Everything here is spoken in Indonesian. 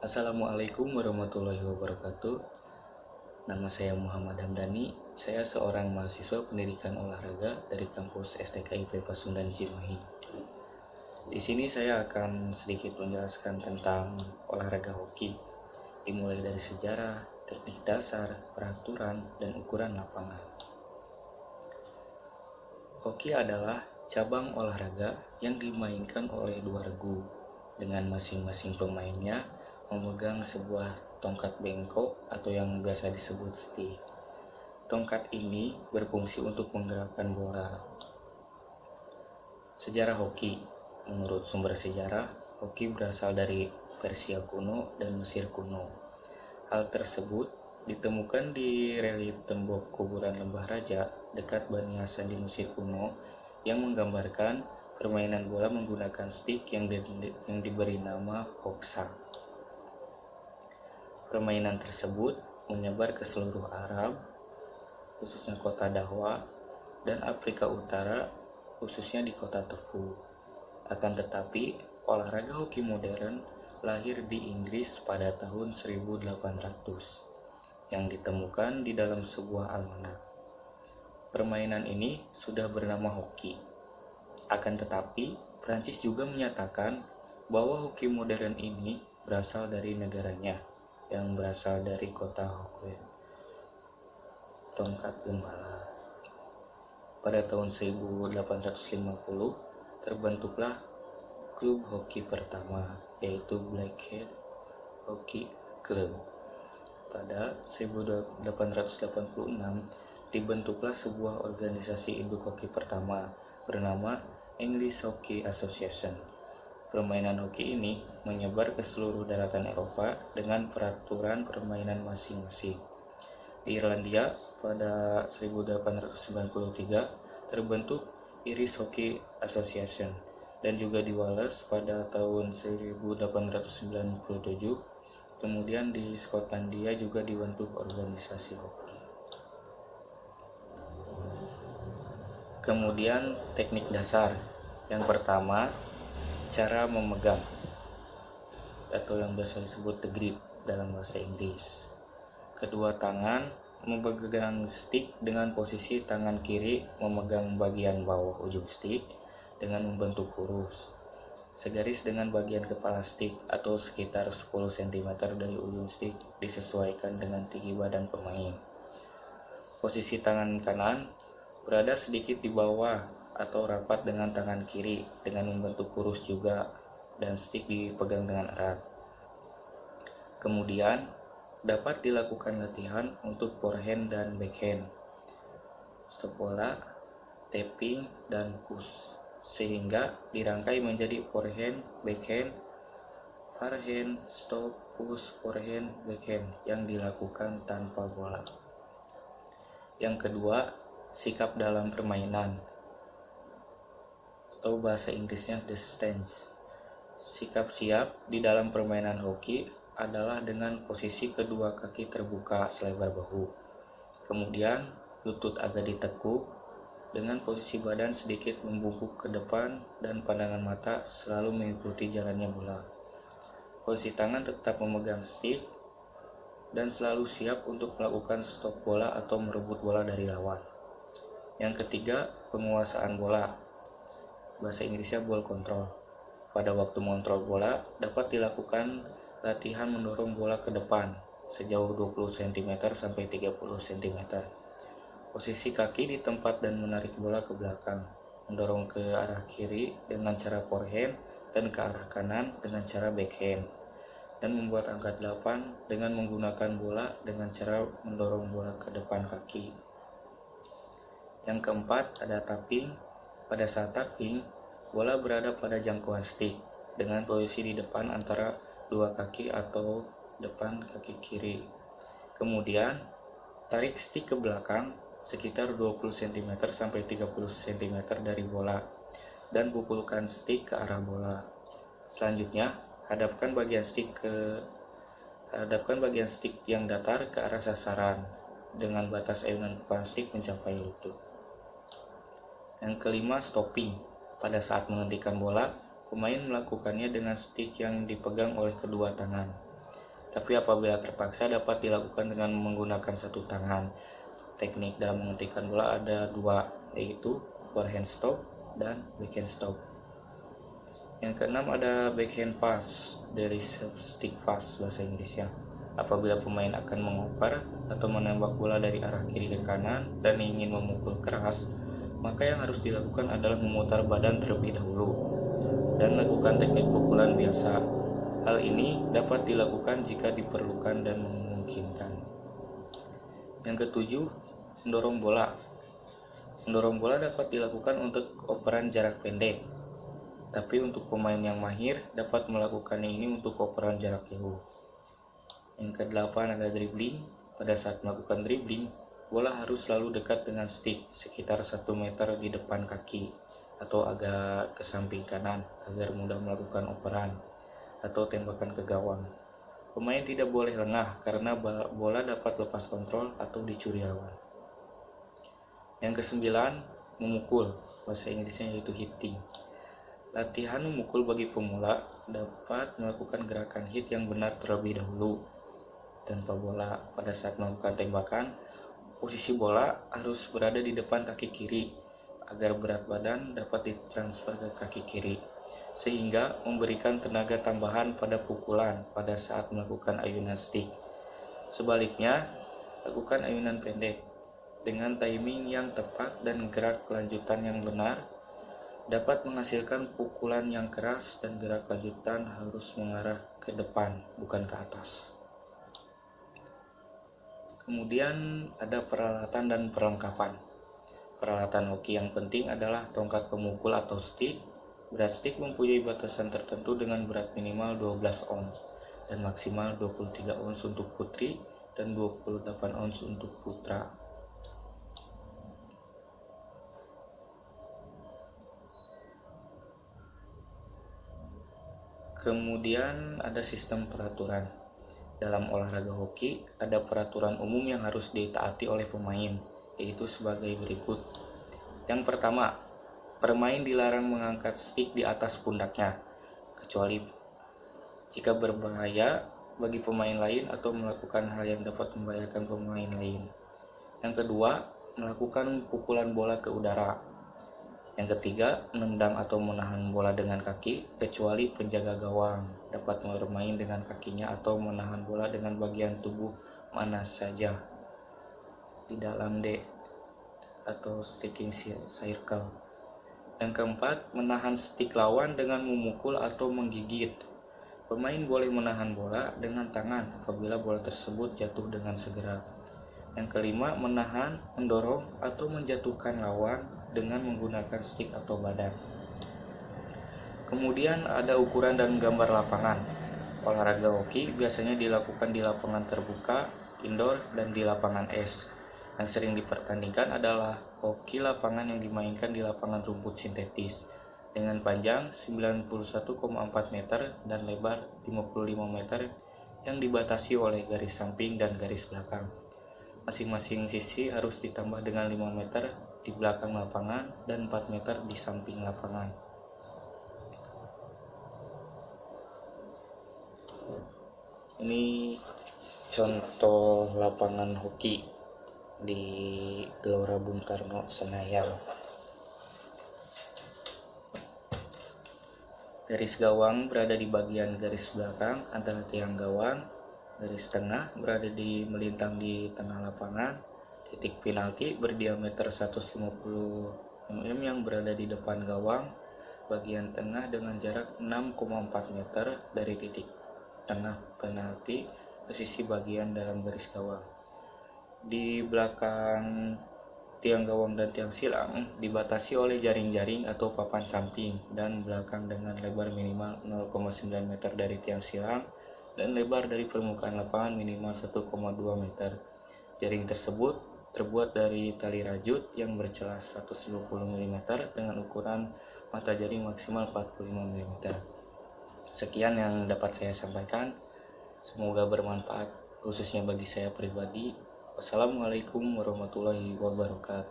Assalamualaikum warahmatullahi wabarakatuh. Nama saya Muhammad Hamdani. Saya seorang mahasiswa pendidikan olahraga dari kampus STKIP Pasundan Cimahi. Di sini saya akan sedikit menjelaskan tentang olahraga hoki, dimulai dari sejarah, teknik dasar, peraturan, dan ukuran lapangan. Hoki adalah cabang olahraga yang dimainkan oleh dua regu, dengan masing-masing pemainnya memegang sebuah tongkat bengkok atau yang biasa disebut stick. Tongkat ini berfungsi untuk menggerakkan bola. Sejarah hoki. Menurut sumber sejarah, hoki berasal dari Persia kuno dan Mesir kuno. Hal tersebut ditemukan di relief tembok kuburan Lembah Raja dekat Bani Hasan di Mesir kuno yang menggambarkan permainan bola menggunakan stick yang diberi nama hoksa. Permainan tersebut menyebar ke seluruh Arab, khususnya kota Dahwa, dan Afrika Utara, khususnya di kota Tefu. Akan tetapi, olahraga hoki modern lahir di Inggris pada tahun 1800, yang ditemukan di dalam sebuah almanak. Permainan ini sudah bernama hoki. Akan tetapi, Prancis juga menyatakan bahwa hoki modern ini berasal dari negaranya, yang berasal dari kota Hokkien, tongkat gembala. Pada tahun 1850 terbentuklah klub hoki pertama, yaitu Blackheath Hockey Club. Pada 1886 dibentuklah sebuah organisasi induk hoki pertama bernama English Hockey Association. Permainan hoki ini menyebar ke seluruh daratan Eropa dengan peraturan permainan masing-masing. Di Irlandia pada 1893 terbentuk Irish Hockey Association, dan juga di Wales pada tahun 1897. Kemudian di Skotlandia juga dibentuk organisasi hoki. Kemudian teknik dasar. Yang pertama, cara memegang atau yang biasa disebut the grip dalam bahasa Inggris. Kedua tangan memegang stick dengan posisi tangan kiri memegang bagian bawah ujung stick dengan membentuk lurus, segaris dengan bagian kepala stick atau sekitar 10 cm dari ujung stick disesuaikan dengan tinggi badan pemain. Posisi tangan kanan berada sedikit di bawah atau rapat dengan tangan kiri dengan membentuk lurus juga, dan stick dipegang dengan erat. Kemudian dapat dilakukan latihan untuk forehand dan backhand, stop bola, tapping, dan push, sehingga dirangkai menjadi forehand, backhand, forehand, stop, push, forehand, backhand yang dilakukan tanpa bola. Yang kedua, sikap dalam permainan, atau bahasa Inggrisnya the stance. Sikap siap di dalam permainan hoki adalah dengan posisi kedua kaki terbuka selebar bahu, kemudian lutut agak ditekuk, dengan posisi badan sedikit membungkuk ke depan dan pandangan mata selalu mengikuti jalannya bola. Posisi tangan tetap memegang stick dan selalu siap untuk melakukan stop bola atau merebut bola dari lawan. Yang ketiga, penguasaan bola. Bahasa Inggrisnya ball control. Pada waktu mengontrol bola dapat dilakukan latihan mendorong bola ke depan sejauh 20 cm sampai 30 cm. Posisi kaki di tempat dan menarik bola ke belakang, mendorong ke arah kiri dengan cara forehand dan ke arah kanan dengan cara backhand, dan membuat angka 8 dengan menggunakan bola dengan cara mendorong bola ke depan kaki. Yang keempat, ada tapping. Pada saat tapping, bola berada pada jangkauan stick dengan posisi di depan antara dua kaki atau depan kaki kiri. Kemudian, tarik stick ke belakang sekitar 20 cm sampai 30 cm dari bola dan pukulkan stick ke arah bola. Selanjutnya, hadapkan bagian stick yang datar ke arah sasaran dengan batas ayunan kepala stick mencapai lutut. Yang kelima, stopping. Pada saat menghentikan bola, pemain melakukannya dengan stick yang dipegang oleh kedua tangan. tapi apabila terpaksa dapat dilakukan dengan menggunakan satu tangan. Teknik dalam menghentikan bola ada dua, yaitu forehand stop dan backhand stop. Yang keenam ada backhand pass dari stick pass bahasa Inggrisnya. Apabila pemain akan mengoper atau menembak bola dari arah kiri ke kanan dan ingin memukul keras, maka yang harus dilakukan adalah memutar badan terlebih dahulu dan lakukan teknik pukulan biasa. Hal ini dapat dilakukan jika diperlukan dan memungkinkan. Yang ketujuh, mendorong bola. Mendorong bola dapat dilakukan untuk operan jarak pendek, tapi untuk pemain yang mahir dapat melakukannya ini untuk operan jarak jauh. Yang kedelapan ada dribbling. Pada saat melakukan dribbling, bola harus selalu dekat dengan stick, sekitar 1 meter di depan kaki atau agak ke samping kanan agar mudah melakukan operan atau tembakan ke gawang. Pemain tidak boleh lengah karena bola dapat lepas kontrol atau dicuri lawan. Yang kesembilan, memukul. Bahasa Inggrisnya yaitu hitting. Latihan memukul bagi pemula dapat melakukan gerakan hit yang benar terlebih dahulu tanpa bola. Pada saat melakukan tembakan, posisi bola harus berada di depan kaki kiri agar berat badan dapat ditransfer ke kaki kiri, sehingga memberikan tenaga tambahan pada pukulan pada saat melakukan ayunan stick. Sebaliknya, lakukan ayunan pendek dengan timing yang tepat dan gerak lanjutan yang benar dapat menghasilkan pukulan yang keras, dan gerak lanjutan harus mengarah ke depan, bukan ke atas. Kemudian ada peralatan dan perlengkapan. Peralatan hoki yang penting adalah tongkat pemukul atau stick. Berat stick mempunyai batasan tertentu dengan berat minimal 12 ons dan maksimal 23 ons untuk putri dan 28 ons untuk putra. Kemudian ada sistem peraturan. Dalam olahraga hoki, ada peraturan umum yang harus ditaati oleh pemain, yaitu sebagai berikut. Yang pertama, pemain dilarang mengangkat stick di atas pundaknya, kecuali jika berbahaya bagi pemain lain atau melakukan hal yang dapat membahayakan pemain lain. Yang kedua, melakukan pukulan bola ke udara. Yang ketiga, menendang atau menahan bola dengan kaki, kecuali penjaga gawang dapat bermain dengan kakinya atau menahan bola dengan bagian tubuh mana saja di dalam D atau sticking circle. Yang keempat, menahan stick lawan dengan memukul atau menggigit. Pemain boleh menahan bola dengan tangan apabila bola tersebut jatuh dengan segera. Yang kelima, menahan, mendorong, atau menjatuhkan lawan dengan menggunakan stick atau badan. Kemudian ada ukuran dan gambar lapangan. Olahraga hoki biasanya dilakukan di lapangan terbuka, indoor, dan di lapangan es. Yang sering dipertandingkan adalah hoki lapangan yang dimainkan di lapangan rumput sintetis dengan panjang 91,4 meter dan lebar 55 meter yang dibatasi oleh garis samping dan garis belakang. Masing-masing sisi harus ditambah dengan 5 meter di belakang lapangan dan 4 meter di samping lapangan. Ini contoh lapangan hoki di Gelora Bung Karno, Senayan. Garis gawang berada di bagian garis belakang antara tiang gawang. Garis tengah berada di melintang di tengah lapangan. Titik penalti berdiameter 150 mm yang berada di depan gawang bagian tengah dengan jarak 6,4 meter dari titik tengah penalti ke sisi bagian dalam garis gawang. Di belakang tiang gawang dan tiang silang dibatasi oleh jaring-jaring atau papan samping dan belakang dengan lebar minimal 0,9 meter dari tiang silang dan lebar dari permukaan lapangan minimal 1,2 meter. Jaring tersebut terbuat dari tali rajut yang bercelah 120 mm dengan ukuran mata jaring maksimal 45 mm. Sekian yang dapat saya sampaikan. Semoga bermanfaat khususnya bagi saya pribadi. Wassalamualaikum warahmatullahi wabarakatuh.